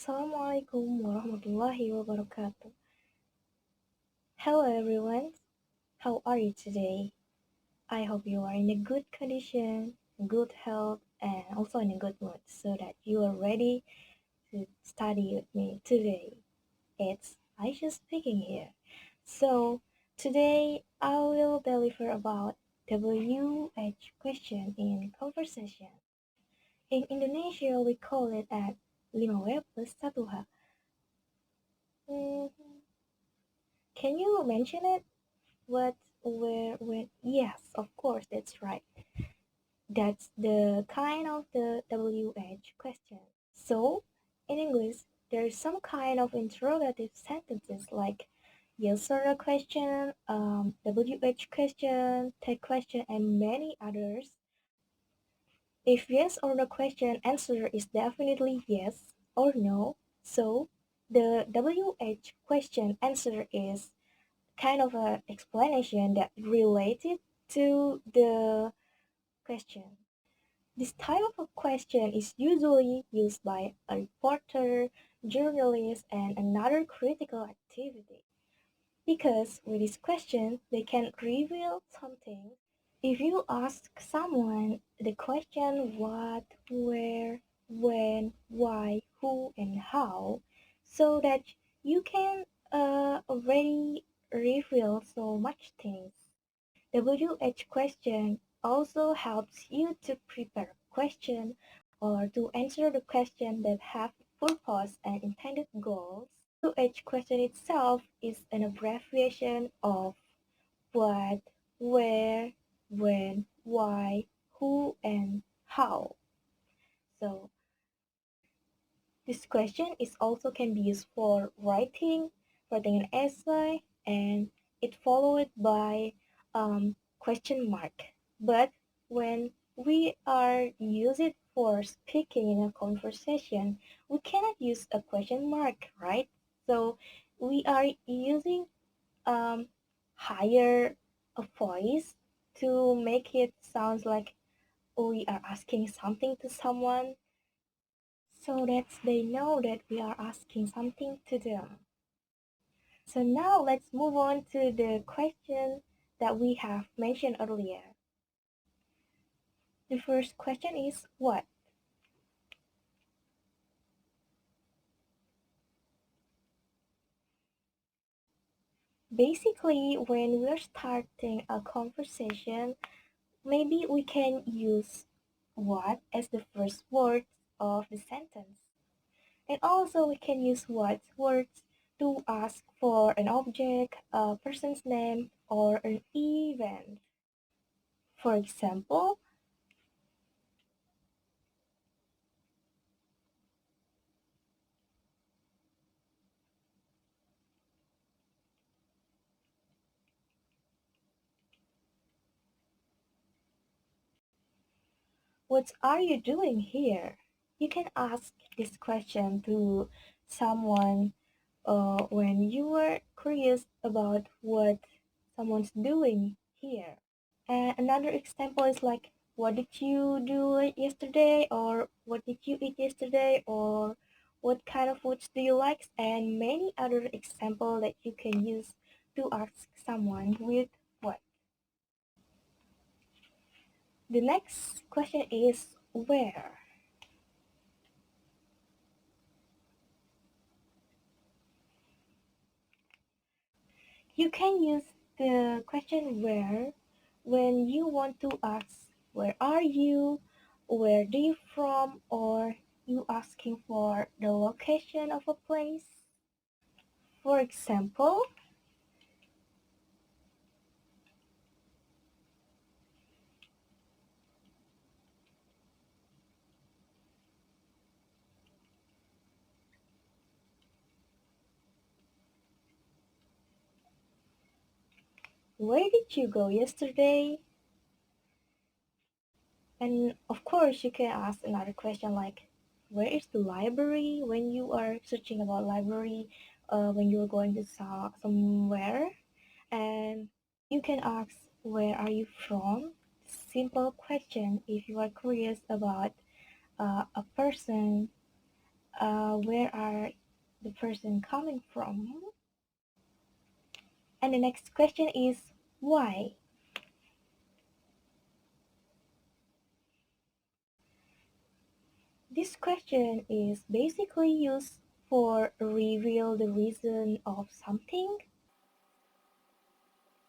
Assalamualaikum warahmatullahi wabarakatuh. Hello everyone, how are you today? I hope you are in a good condition, good health, and also in a good mood so that you are ready to study with me today. It's Aisyah speaking here. So, today I will deliver about WH question in conversation. In Indonesia, we call it at 5W plus 1H. Can you mention it? What, where, when? Yes, of course, that's right. That's the kind of the WH question. So, in English, there's some kind of interrogative sentences like yes or no question, WH question, tag question, and many others. If yes or no question answer is definitely yes or no, so the WH question answer is kind of an explanation that related to the question. This type of a question is usually used by a reporter, journalist, and another critical activity. Because with this question, they can reveal something. If you ask someone the question what, where, when, why, who, and how, so that you can already reveal so much things. WH question also helps you to prepare a question or to answer the question that have purpose and intended goals. WH question itself is an abbreviation of what, where, when, why, who, and how. So this question is also can be used for writing an essay, and it followed by question mark. But when we are use it for speaking in a conversation, we cannot use a question mark, right? So we are using um, higher a voice to make it sounds like we are asking something to someone so that they know that we are asking something to them. So now let's move on to the question that we have mentioned earlier. The first question is what? Basically, when we're starting a conversation, maybe we can use what as the first word of the sentence. And also we can use what words to ask for an object, a person's name, or an event. For example, what are you doing here? You can ask this question to someone when you are curious about what someone's doing here. And another example is like, what did you do yesterday? Or what did you eat yesterday? Or what kind of foods do you like? And many other examples that you can use to ask someone with what. The next question is where. You can use the question where when you want to ask where are you, where do you from, or you asking for the location of a place. For example, where did you go yesterday? And of course, you can ask another question like, where is the library when you are searching about library when you're going to somewhere? And you can ask, where are you from? Simple question if you are curious about a person where are the person coming from. And the next question is why. This question is basically used for reveal the reason of something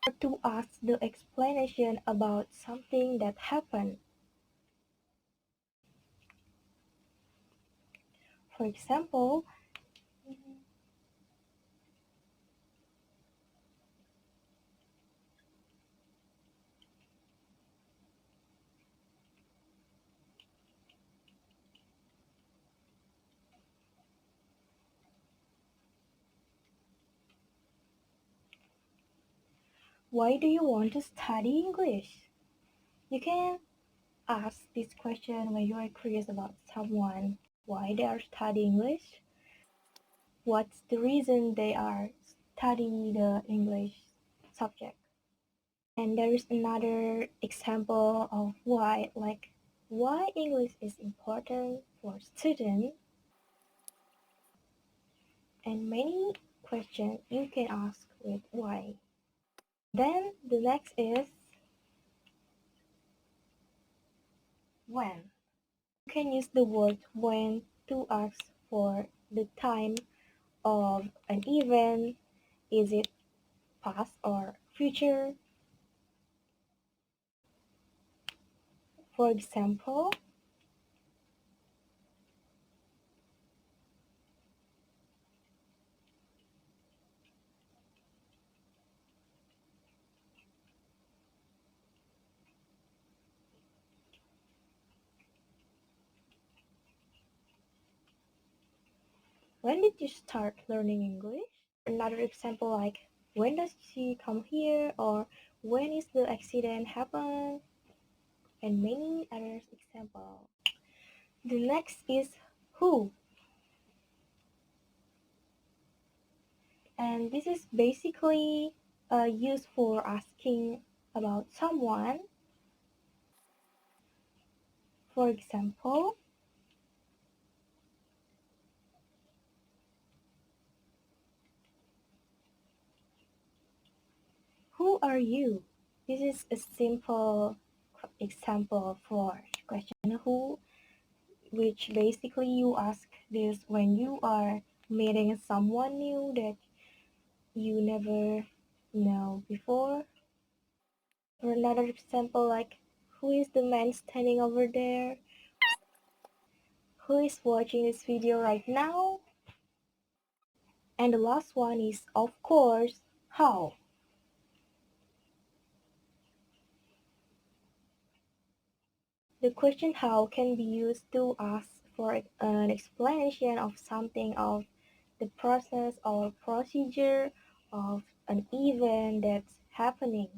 or to ask the explanation about something that happened. For example, why do you want to study English? You can ask this question when you are curious about someone, why they are studying English, what's the reason they are studying the English subject. And there is another example of why, like why English is important for students, and many questions you can ask with why. Then the next is when. You can use the word when to ask for the time of an event. Is it past or future? For example, when did you start learning English? Another example like when does she come here, or when is the accident happen, and many others example. The next is who, and this is basically used for asking about someone. For example, who are you? This is a simple example for question who, which basically you ask this when you are meeting someone new that you never know before. Or another example like who is the man standing over there? Who is watching this video right now? And the last one is of course how. The question how can be used to ask for an explanation of something, of the process or procedure of an event that's happening.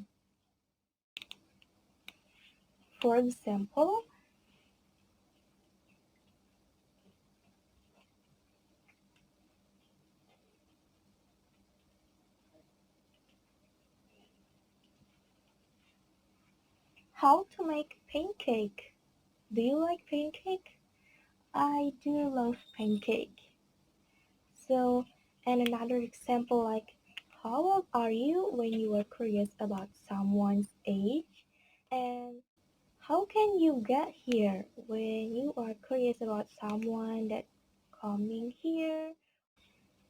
For example, how to make pancake. Do you like pancake? I do love pancake. So, and another example like how old are you when you are curious about someone's age? And how can you get here when you are curious about someone that coming here?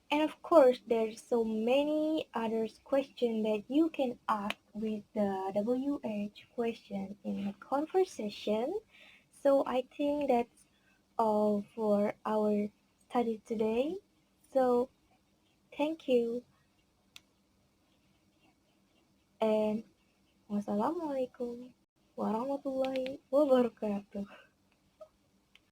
And of course, there's so many others question that you can ask with the WH question in the conversation. So I think that's all for our study today. So thank you and wassalamualaikum warahmatullahi wabarakatuh.